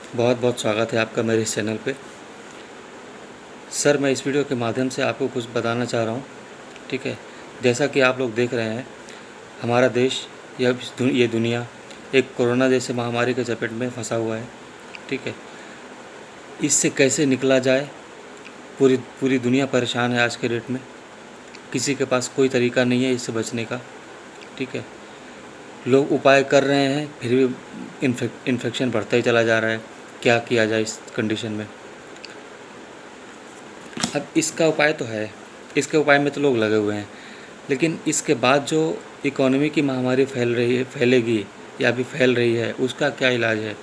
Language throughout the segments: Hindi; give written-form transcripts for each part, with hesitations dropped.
बहुत बहुत स्वागत है आपका मेरे इस चैनल पे। सर, मैं इस वीडियो के माध्यम से आपको कुछ बताना चाह रहा हूँ। ठीक है, जैसा कि आप लोग देख रहे हैं, हमारा देश या ये दुनिया एक कोरोना जैसे महामारी के चपेट में फंसा हुआ है। ठीक है, इससे कैसे निकला जाए, पूरी पूरी दुनिया परेशान है आज के डेट में। किसी के पास कोई तरीका नहीं है इससे बचने का। ठीक है, लोग उपाय कर रहे हैं, फिर भी इन्फेक्शन बढ़ता ही चला जा रहा है। क्या किया जाए इस कंडीशन में? अब इसका उपाय तो है, इसके उपाय में तो लोग लगे हुए हैं, लेकिन इसके बाद जो इकोनॉमी की महामारी फैलेगी या अभी फैल रही है, उसका क्या इलाज है?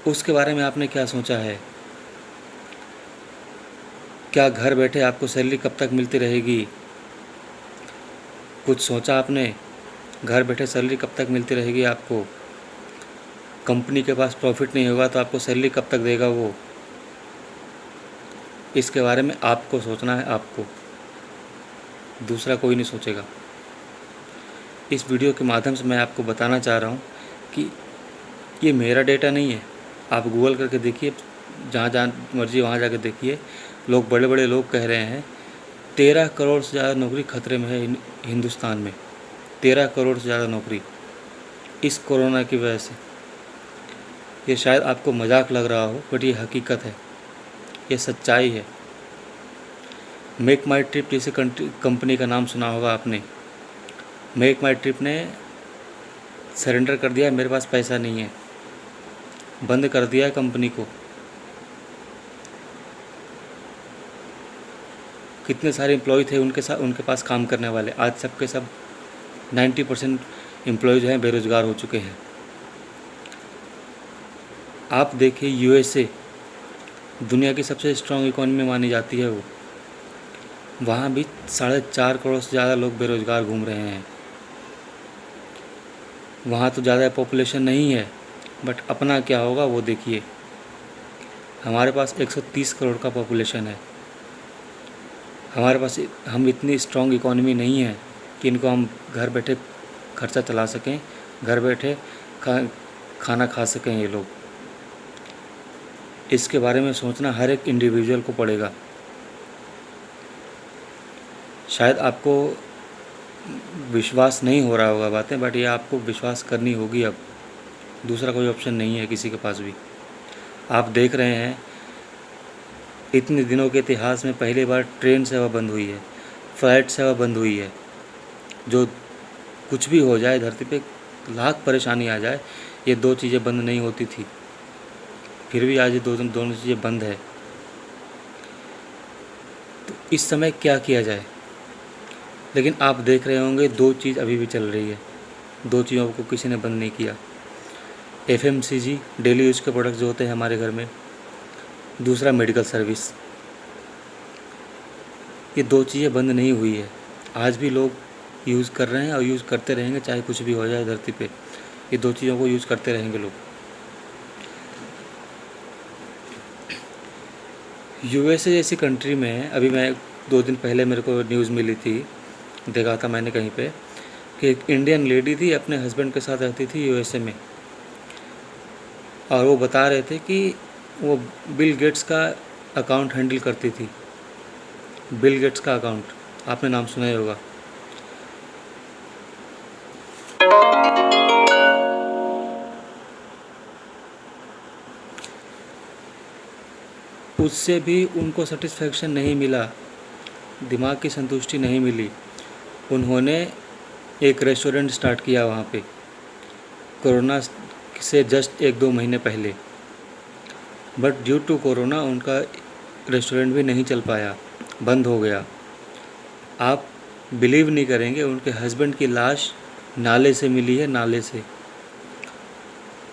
उसके बारे में आपने क्या सोचा है? क्या घर बैठे आपको सैलरी कब तक मिलती रहेगी? कुछ सोचा आपने? घर बैठे सैलरी कब तक मिलती रहेगी आपको? कंपनी के पास प्रॉफिट नहीं होगा तो आपको सैलरी कब तक देगा वो? इसके बारे में आपको सोचना है, आपको, दूसरा कोई नहीं सोचेगा। इस वीडियो के माध्यम से मैं आपको बताना चाह रहा हूँ कि ये मेरा डेटा नहीं है। आप गूगल करके देखिए, जहाँ जहाँ मर्जी वहाँ जाकर देखिए। लोग, बड़े बड़े लोग कह रहे हैं 13 करोड़ से ज़्यादा नौकरी खतरे में है हिंदुस्तान में। 13 करोड़ से ज़्यादा नौकरी इस कोरोना की वजह से। ये शायद आपको मजाक लग रहा हो, बट ये हकीकत है, ये सच्चाई है। मेक माई ट्रिप जैसे कंपनी का नाम सुना होगा आपने। मेक माई ट्रिप ने सरेंडर कर दिया, मेरे पास पैसा नहीं है, बंद कर दिया है कंपनी को। कितने सारे एम्प्लॉय थे उनके पास काम करने वाले, आज सबके सब 90% एम्प्लॉय जो हैं बेरोज़गार हो चुके हैं। आप देखिए, यूएसए दुनिया की सबसे स्ट्रॉन्ग इकोनॉमी मानी जाती है वो, वहाँ भी 4.5 करोड़ से ज़्यादा लोग बेरोज़गार घूम रहे हैं। वहाँ तो ज़्यादा पॉपुलेशन नहीं है, बट अपना क्या होगा वो देखिए। हमारे पास 130 करोड़ का पॉपुलेशन है। हमारे पास, हम इतनी स्ट्रॉन्ग इकोनॉमी नहीं है कि इनको हम घर बैठे खर्चा चला सकें, घर बैठे खाना खा सकें ये लोग। इसके बारे में सोचना हर एक इंडिविजुअल को पड़ेगा। शायद आपको विश्वास नहीं हो रहा होगा बातें, बट ये आपको विश्वास करनी होगी अब। दूसरा कोई ऑप्शन नहीं है किसी के पास भी। आप देख रहे हैं, इतने दिनों के इतिहास में पहली बार ट्रेन सेवा बंद हुई है, फ्लाइट सेवा बंद हुई है। जो कुछ भी हो जाए धरती पे, लाख परेशानी आ जाए, ये दो चीज़ें बंद नहीं होती थी, फिर भी आज ये दोनों चीज़ें बंद है। तो इस समय क्या किया जाए? लेकिन आप देख रहे होंगे, दो चीज़ अभी भी चल रही है, दो चीज़ों को किसी ने बंद नहीं किया। FMCG, डेली यूज के प्रोडक्ट जो होते हैं हमारे घर में, दूसरा मेडिकल सर्विस। ये दो चीज़ें बंद नहीं हुई है, आज भी लोग यूज़ कर रहे हैं और यूज़ करते रहेंगे, चाहे कुछ भी हो जाए धरती पे। ये दो चीज़ों को यूज़ करते रहेंगे लोग। USA जैसी कंट्री में, अभी मैं 2 दिन पहले मेरे को न्यूज़ मिली थी, देखा था मैंने कहीं पे, कि एक इंडियन लेडी थी, अपने हस्बैंड के साथ रहती थी USA में, और वो बता रहे थे कि वो बिल गेट्स का अकाउंट हैंडल करती थी। बिल गेट्स का अकाउंट, आपने नाम सुना ही होगा। उससे भी उनको सेटिस्फेक्शन नहीं मिला, दिमाग की संतुष्टि नहीं मिली। उन्होंने एक रेस्टोरेंट स्टार्ट किया वहाँ पे, कोरोना से जस्ट 1-2 महीने पहले, बट ड्यू टू कोरोना उनका रेस्टोरेंट भी नहीं चल पाया, बंद हो गया। आप बिलीव नहीं करेंगे, उनके हस्बैंड की लाश नाले से मिली है, नाले से।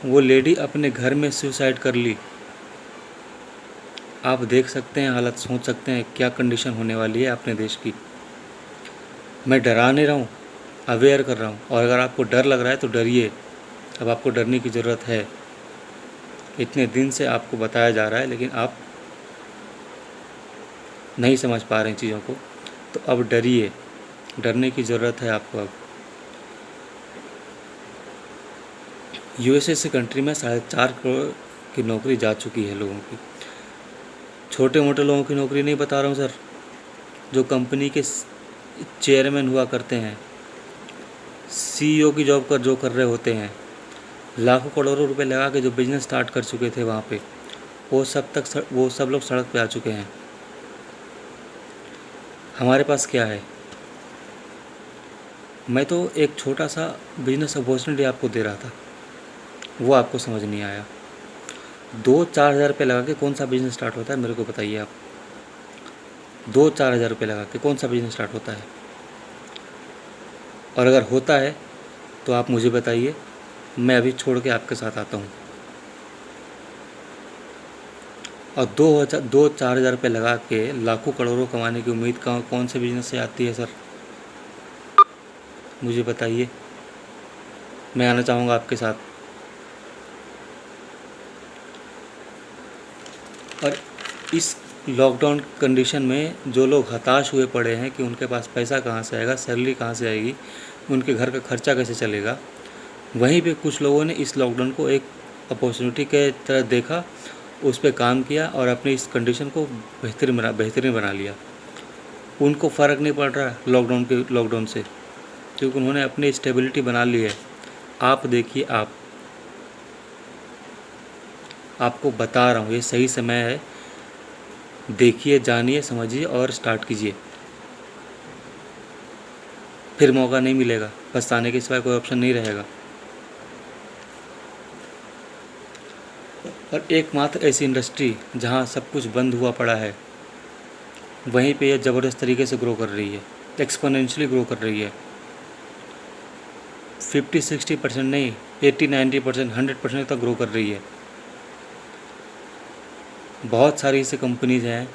वो लेडी अपने घर में सुसाइड कर ली। आप देख सकते हैं हालत, सोच सकते हैं क्या कंडीशन होने वाली है अपने देश की। मैं डरा नहीं रहा हूँ, अवेयर कर रहा हूँ, और अगर आपको डर लग रहा है तो डरिए। अब आपको डरने की ज़रूरत है। इतने दिन से आपको बताया जा रहा है, लेकिन आप नहीं समझ पा रहे हैं चीज़ों को, तो अब डरिए, डरने की ज़रूरत है आपको अब। यूएसए से कंट्री में 4.5 करोड़ की नौकरी जा चुकी है लोगों की। छोटे मोटे लोगों की नौकरी नहीं बता रहा हूँ सर, जो कंपनी के चेयरमैन हुआ करते हैं, सीईओ की जॉब जो कर रहे होते हैं, लाखों करोड़ों रुपए लगा के जो बिजनेस स्टार्ट कर चुके थे वहाँ पे, वो सब लोग सड़क पे आ चुके हैं। हमारे पास क्या है? मैं तो एक छोटा सा बिजनेस अपॉर्चुनिटी आपको दे रहा था, वो आपको समझ नहीं आया। 2-4 हज़ार रुपये लगा के कौन सा बिज़नेस स्टार्ट होता है, मेरे को बताइए आप। 2-4 हज़ार रुपये लगा के कौन सा बिज़नेस स्टार्ट होता है? और अगर होता है तो आप मुझे बताइए, मैं अभी छोड़ के आपके साथ आता हूँ। और 2-4 हज़ार रुपये लगा के लाखों करोड़ों कमाने की उम्मीद कौन से बिज़नेस से आती है सर? मुझे बताइए, मैं आना चाहूँगा आपके साथ। और इस लॉकडाउन कंडीशन में जो लोग हताश हुए पड़े हैं कि उनके पास पैसा कहाँ से आएगा, सैलरी कहाँ से आएगी, उनके घर का खर्चा कैसे चलेगा, वहीं पे कुछ लोगों ने इस लॉकडाउन को एक अपॉर्चुनिटी के तरह देखा, उस पर काम किया और अपनी इस कंडीशन को बेहतरीन बना लिया। उनको फ़र्क नहीं पड़ रहा लॉकडाउन से, क्योंकि उन्होंने अपनी स्टेबिलिटी बना ली है। आप देखिए, आपको बता रहा हूँ, ये सही समय है। देखिए, जानिए, समझिए और स्टार्ट कीजिए। फिर मौका नहीं मिलेगा, पछताने के सिवाय कोई ऑप्शन नहीं रहेगा। और एकमात्र ऐसी इंडस्ट्री जहाँ सब कुछ बंद हुआ पड़ा है, वहीं पे ये ज़बरदस्त तरीके से ग्रो कर रही है, एक्सपोनेंशियली ग्रो कर रही है। 50-60% नहीं, 80-90%, 100% तक ग्रो कर रही है। बहुत सारी ऐसी कंपनीज़ हैं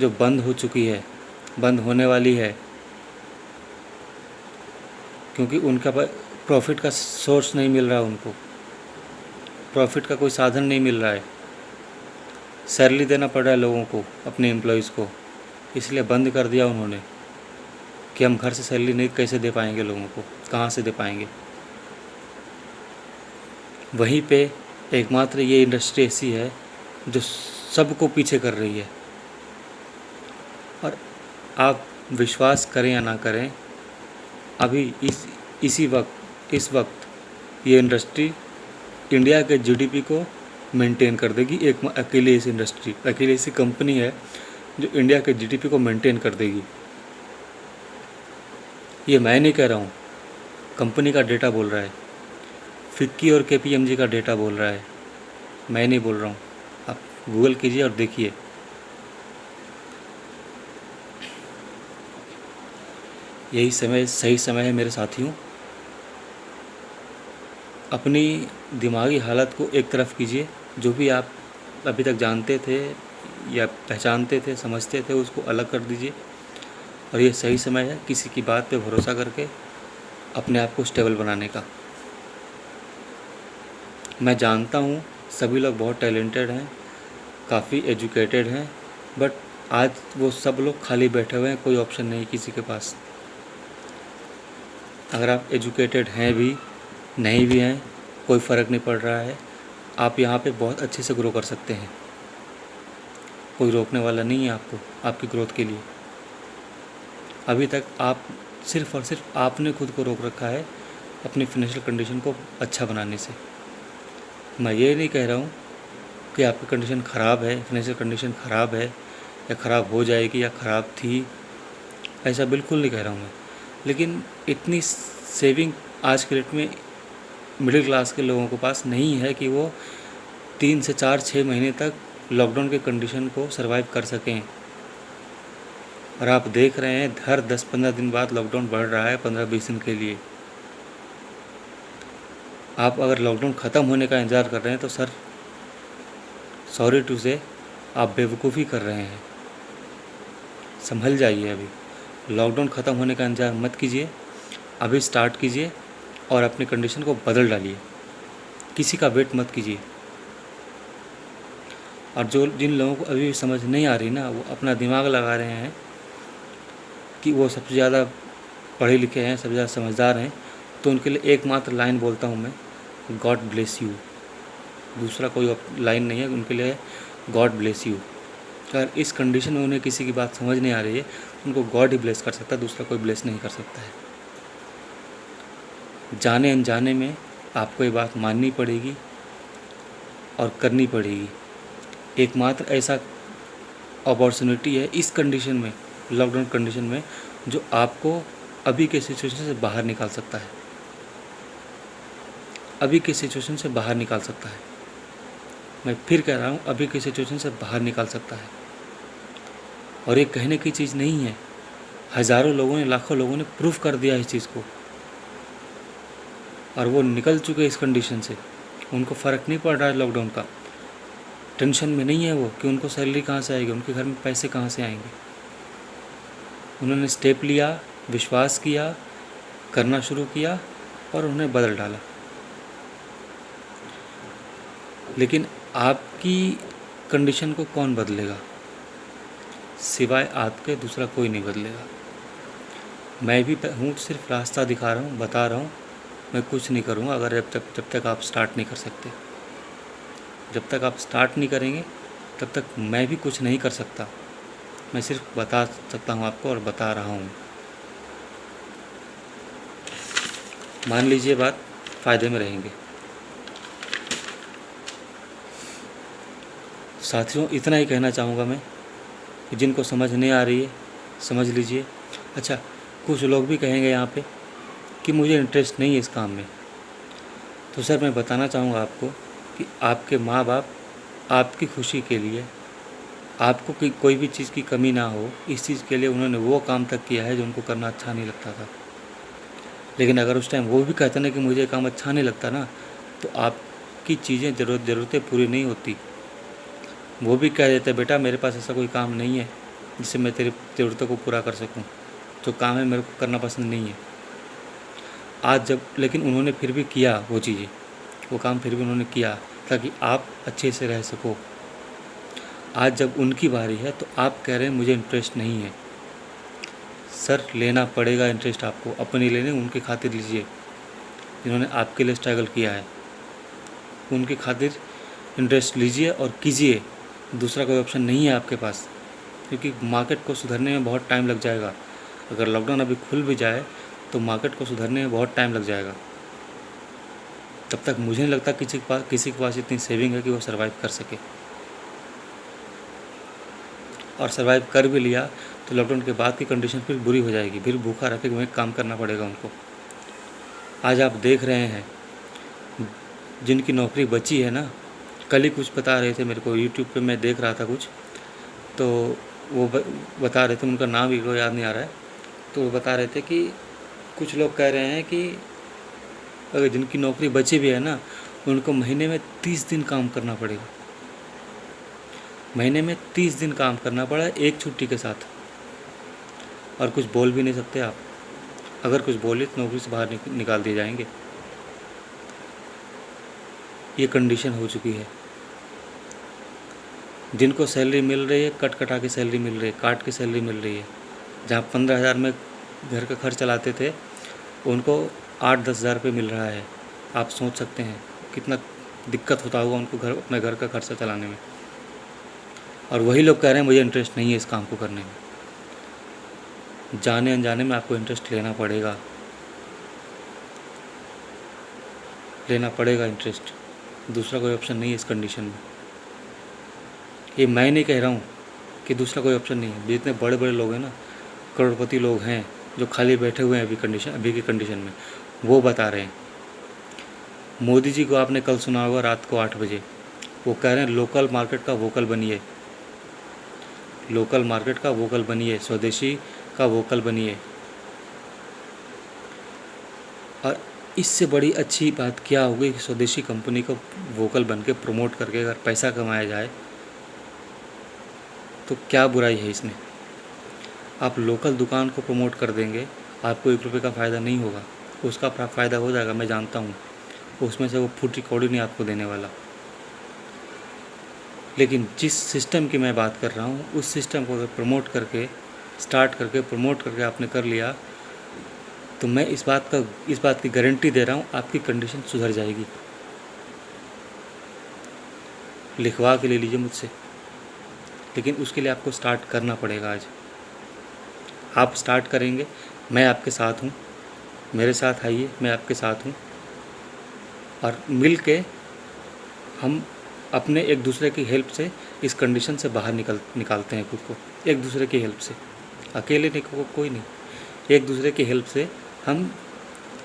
जो बंद हो चुकी है, बंद होने वाली है, क्योंकि उनका प्रॉफिट का सोर्स नहीं मिल रहा, उनको प्रॉफिट का कोई साधन नहीं मिल रहा है। सैलरी देना पड़ रहा है लोगों को, अपने एम्प्लॉयज़ को, इसलिए बंद कर दिया उन्होंने कि हम घर से सैलरी नहीं कैसे दे पाएंगे लोगों को, कहाँ से दे पाएंगे। वहीं पे एकमात्र ये इंडस्ट्री ऐसी है जो सबको पीछे कर रही है। और आप विश्वास करें या ना करें, अभी इस वक्त ये इंडस्ट्री इंडिया के जीडीपी को मेंटेन कर देगी। एक अकेली ऐसी कंपनी है जो इंडिया के जीडीपी को मेंटेन कर देगी। ये मैं नहीं कह रहा हूँ, कंपनी का डेटा बोल रहा है, फिक्की और केपीएमजी का डेटा बोल रहा है, मैं नहीं बोल रहा हूँ। आप गूगल कीजिए और देखिए। यही सही समय है मेरे साथियों। अपनी दिमागी हालत को एक तरफ कीजिए, जो भी आप अभी तक जानते थे या पहचानते थे, समझते थे, उसको अलग कर दीजिए। और ये सही समय है किसी की बात पे भरोसा करके अपने आप को स्टेबल बनाने का। मैं जानता हूँ सभी लोग बहुत टैलेंटेड हैं, काफ़ी एजुकेटेड हैं, बट आज वो सब लोग खाली बैठे हुए हैं, कोई ऑप्शन नहीं किसी के पास। अगर आप एजुकेटेड हैं भी, नहीं भी हैं, कोई फ़र्क नहीं पड़ रहा है। आप यहाँ पे बहुत अच्छे से ग्रो कर सकते हैं, कोई रोकने वाला नहीं है आपको, आपकी ग्रोथ के लिए। अभी तक आप सिर्फ़ और सिर्फ आपने खुद को रोक रखा है अपनी फाइनेंशियल कंडीशन को अच्छा बनाने से। मैं ये नहीं कह रहा हूँ कि आपकी कंडीशन ख़राब है, फाइनेंशियल कंडीशन ख़राब है या ख़राब हो जाएगी या ख़राब थी, ऐसा बिल्कुल नहीं कह रहा हूँ मैं। लेकिन इतनी सेविंग आज के डेट में मिडिल क्लास के लोगों के पास नहीं है कि वो 3 से 4-6 महीने तक लॉकडाउन के कंडीशन को सरवाइव कर सकें। और आप देख रहे हैं हर 10-15 दिन बाद लॉकडाउन बढ़ रहा है 15-20 दिन के लिए। आप अगर लॉकडाउन ख़त्म होने का इंतज़ार कर रहे हैं तो सर सॉरी टू से आप बेवकूफ़ी कर रहे हैं। संभल जाइए, अभी लॉकडाउन ख़त्म होने का इंतज़ार मत कीजिए, अभी स्टार्ट कीजिए और अपनी कंडीशन को बदल डालिए, किसी का वेट मत कीजिए। और जिन लोगों को अभी भी समझ नहीं आ रही ना, वो अपना दिमाग लगा रहे हैं कि वो सबसे ज़्यादा पढ़े लिखे हैं, सबसे ज़्यादा समझदार हैं, तो उनके लिए एकमात्र लाइन बोलता हूँ मैं गॉड ब्लेस यू। दूसरा कोई लाइन नहीं है उनके लिए, गॉड ब्लेस यू। अगर इस कंडीशन में उन्हें किसी की बात समझ नहीं आ रही है, उनको गॉड ही ब्लेस कर सकता है, दूसरा कोई ब्लेस नहीं कर सकता है। जाने अनजाने में आपको ये बात माननी पड़ेगी और करनी पड़ेगी। एकमात्र ऐसा अपॉर्चुनिटी है इस कंडीशन में, लॉकडाउन कंडीशन में, जो आपको अभी के सिचुएशन से बाहर निकाल सकता है, अभी के सिचुएशन से बाहर निकाल सकता है। मैं फिर कह रहा हूँ, अभी की सिचुएशन से बाहर निकाल सकता है। और ये कहने की चीज़ नहीं है, हज़ारों लोगों ने, लाखों लोगों ने प्रूफ कर दिया इस चीज़ को, और वो निकल चुके इस कंडीशन से। उनको फ़र्क नहीं पड़ रहा है लॉकडाउन का, टेंशन में नहीं है वो कि उनको सैलरी कहाँ से आएगी, उनके घर में पैसे कहाँ से आएंगे। उन्होंने स्टेप लिया, विश्वास किया, करना शुरू किया और उन्हें बदल डाला। लेकिन आपकी कंडीशन को कौन बदलेगा? सिवाय आपके दूसरा कोई नहीं बदलेगा। मैं भी हूँ, सिर्फ रास्ता दिखा रहा हूँ, बता रहा हूँ। मैं कुछ नहीं करूँगा अगर जब तक आप स्टार्ट नहीं कर सकते। जब तक आप स्टार्ट नहीं करेंगे तब तक मैं भी कुछ नहीं कर सकता। मैं सिर्फ बता सकता हूँ आपको, और बता रहा हूँ। मान लीजिए बात, फ़ायदे में रहेंगे। साथियों, इतना ही कहना चाहूँगा मैं कि जिनको समझ नहीं आ रही है समझ लीजिए। अच्छा, कुछ लोग भी कहेंगे यहाँ पे कि मुझे इंटरेस्ट नहीं है इस काम में। तो सर, मैं बताना चाहूँगा आपको कि आपके माँ बाप आपकी खुशी के लिए, आपको कोई भी चीज़ की कमी ना हो, इस चीज़ के लिए उन्होंने वो काम तक किया है जो उनको करना अच्छा नहीं लगता था। लेकिन अगर उस टाइम वो भी कहते ना कि मुझे काम अच्छा नहीं लगता ना, तो आपकी चीज़ें ज़रूरतें पूरी नहीं होती। वो भी कह देते, बेटा मेरे पास ऐसा कोई काम नहीं है जिससे मैं तेरी ज़रूरतों को पूरा कर सकूं, जो काम है मेरे को करना पसंद नहीं है। आज जब, लेकिन उन्होंने फिर भी किया वो चीज़ें, वो काम फिर भी उन्होंने किया ताकि आप अच्छे से रह सको। आज जब उनकी बारी है तो आप कह रहे हैं मुझे इंटरेस्ट नहीं है। सर, लेना पड़ेगा इंटरेस्ट आपको, अपने लिए नहीं, उनकी खातिर लीजिए जिन्होंने आपके लिए स्ट्रगल किया है। उनकी खातिर इंटरेस्ट लीजिए और कीजिए। दूसरा कोई ऑप्शन नहीं है आपके पास, क्योंकि मार्केट को सुधरने में बहुत टाइम लग जाएगा। अगर लॉकडाउन अभी खुल भी जाए तो मार्केट को सुधरने में बहुत टाइम लग जाएगा। तब तक मुझे नहीं लगता किसी के पास इतनी सेविंग है कि वो सर्वाइव कर सके। और सर्वाइव कर भी लिया तो लॉकडाउन के बाद की कंडीशन फिर बुरी हो जाएगी, फिर भूखा रखे वहीं काम करना पड़ेगा उनको। आज आप देख रहे हैं जिनकी नौकरी बची है ना, कल ही कुछ बता रहे थे मेरे को, यूट्यूब पे मैं देख रहा था कुछ, तो वो बता रहे थे, उनका नाम भी को याद नहीं आ रहा है, तो वो बता रहे थे कि कुछ लोग कह रहे हैं कि अगर जिनकी नौकरी बची भी है ना, उनको महीने में 30 दिन काम करना पड़ेगा। महीने में 30 दिन काम करना पड़ा, एक छुट्टी के साथ, और कुछ बोल भी नहीं सकते आप। अगर कुछ बोले तो नौकरी से बाहर निकाल दिए जाएंगे। ये कंडीशन हो चुकी है। जिनको सैलरी मिल रही है, कट कटा के सैलरी मिल रही है, काट के सैलरी मिल रही है। जहाँ 15,000 में घर का खर्च चलाते थे, उनको 8-10 हज़ार रुपये मिल रहा है। आप सोच सकते हैं कितना दिक्कत होता होगा उनको अपने घर का खर्चा चलाने में। और वही लोग कह रहे हैं मुझे इंटरेस्ट नहीं है इस काम को करने में। जाने अनजाने में आपको इंटरेस्ट लेना पड़ेगा, लेना पड़ेगा इंटरेस्ट। दूसरा कोई ऑप्शन नहीं है इस कंडीशन में। ये मैं नहीं कह रहा हूँ कि दूसरा कोई ऑप्शन नहीं है। जितने बड़े बड़े लोग हैं ना, करोड़पति लोग हैं जो खाली बैठे हुए हैं अभी की कंडीशन में, वो बता रहे हैं। मोदी जी को आपने कल सुना होगा रात को 8 बजे, वो कह रहे हैं लोकल मार्केट का वोकल बनिए, लोकल मार्केट का वोकल बनिए, स्वदेशी का वोकल बनिए। और इससे बड़ी अच्छी बात क्या होगी कि स्वदेशी कंपनी को वोकल बन के प्रमोट करके अगर पैसा कमाया जाए तो क्या बुराई है इसमें। आप लोकल दुकान को प्रमोट कर देंगे, आपको 1 रुपये का फ़ायदा नहीं होगा, उसका फ़ायदा हो जाएगा, मैं जानता हूँ। उसमें से वो फुटी कौड़ी नहीं आपको देने वाला। लेकिन जिस सिस्टम की मैं बात कर रहा हूँ, उस सिस्टम को अगर प्रमोट करके, स्टार्ट करके, प्रमोट करके आपने कर लिया, तो मैं इस बात की गारंटी दे रहा हूँ, आपकी कंडीशन सुधर जाएगी। लिखवा के ले लीजिए मुझसे, लेकिन उसके लिए आपको स्टार्ट करना पड़ेगा। आज आप स्टार्ट करेंगे, मैं आपके साथ हूँ, मेरे साथ आइए, मैं आपके साथ हूँ, और मिल के हम अपने एक दूसरे की हेल्प से इस कंडीशन से बाहर निकालते हैं खुद को। एक दूसरे की हेल्प से, अकेले नहीं, कोई नहीं, एक दूसरे की हेल्प से हम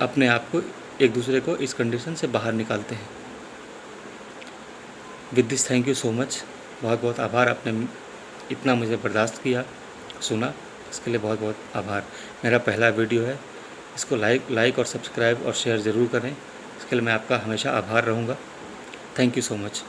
अपने आप को, एक दूसरे को इस कंडीशन से बाहर निकालते हैं। With this thank you so much. बहुत बहुत आभार, आपने इतना मुझे बर्दाश्त किया, सुना, इसके लिए बहुत बहुत आभार। मेरा पहला वीडियो है, इसको लाइक और सब्सक्राइब और शेयर ज़रूर करें। इसके लिए मैं आपका हमेशा आभार रहूँगा। Thank you so much.